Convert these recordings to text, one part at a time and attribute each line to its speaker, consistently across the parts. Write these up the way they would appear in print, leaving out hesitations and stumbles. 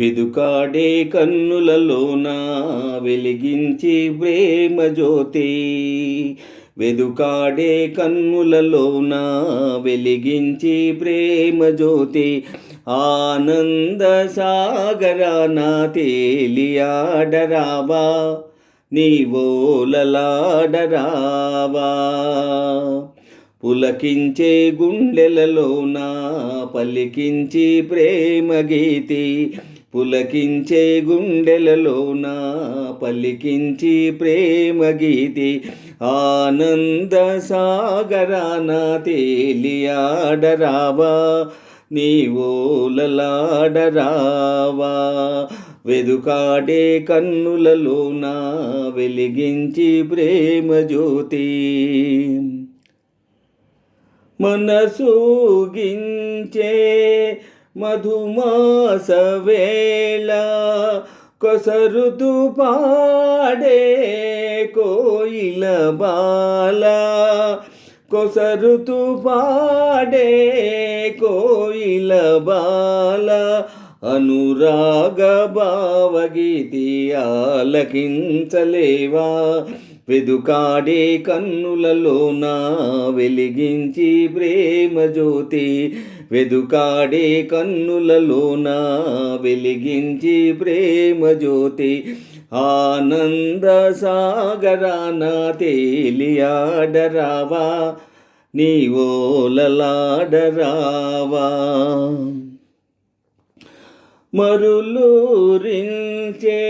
Speaker 1: వెదుకాడే కన్నులలోన వెలిగించి ప్రేమ జ్యోతి. వెదుకాడే కన్నులలోన వెలిగించి ప్రేమ జ్యోతి. ఆనంద సాగరాన తేలియాడరావా, నీవోలలాడరావా. పులకించే గుండెలలోన పలికించి ప్రేమ గీతి. పులకించే గుండెలలోన పలికించి ప్రేమ గీతి. ఆనంద సాగరాన తేలియాడరావా, నీవోలలాడరావా. వెదుకాడే కన్నులలోన వెలిగించి ప్రేమ జ్యోతి. మనసూగించే మధుమాస వేళ కొసరుతు పాడే కోయిల బాల. కొసరుతు పాడే కోయిల బాల. అనురాగ భావగీతి ఆలకించలేవా. వెదుకాడే కన్నులలోన వెలిగించి ప్రేమ జ్యోతి. వెదుకాడే కన్నులలోన వెలిగించి ప్రేమ జ్యోతి. ఆనంద సాగరాన తేలియాడరావా, నీవోలలాడరావా. మరులూరించే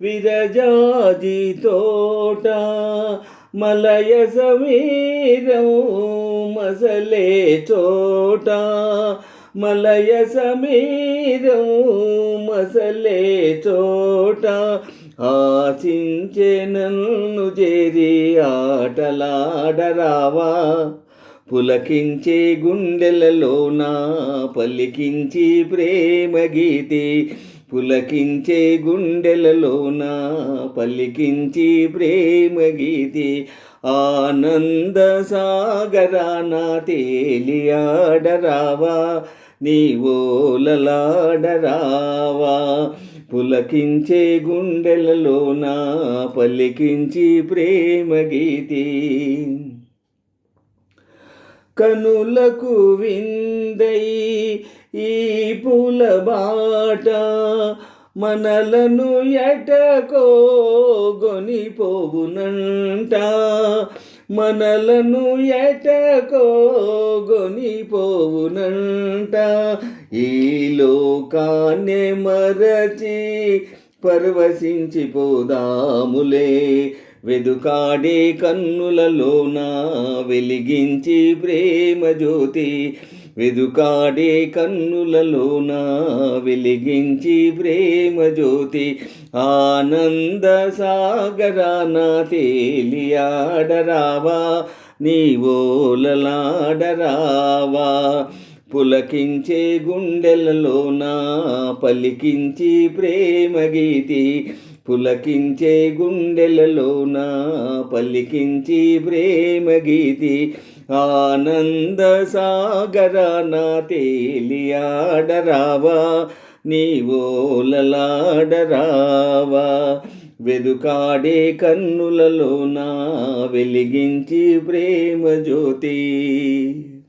Speaker 1: విరజాజి తోట మలయ సమీరం మసలే చోట. మలయ సమీరం మసలే చోట. ఆశించే నన్ను చేరి ఆటలాడరావా. పులకించే గుండెలలోన పలికించి ప్రేమ గీతి. పులకించే గుండెలలోన పలికించి ప్రేమ గీతి. ఆనంద సాగరాన తేలియాడరావా, నీవోలలాడరావా. పులకించే గుండెలలోన పలికించి ప్రేమ గీతి. కనులకు విందై ఈ పూల బాట మనలను ఎటకో గొనిపోవునంట. మనలను ఎటకో గొనిపోవునంట. ఈ లోకాన్నే మరచి పరవశించిపోదాములే. వెదుకాడే కన్నులలోన వెలిగించి ప్రేమ జ్యోతి. వెదుకాడే కన్నులలోన వెలిగించి ప్రేమ జ్యోతి. ఆనంద సాగరాన తేలియాడరావా, నీవోలలాడరావా. పులకించే గుండెలలోన పలికించి ప్రేమ గీతి. పులకించే గుండెలలోన పలికించి ప్రేమ గీతి. ఆనంద సాగరాన తేలియాడరావా, నీవోలలాడరావా. వెదుకాడే కన్నులలోన వెలిగించి ప్రేమ జ్యోతి.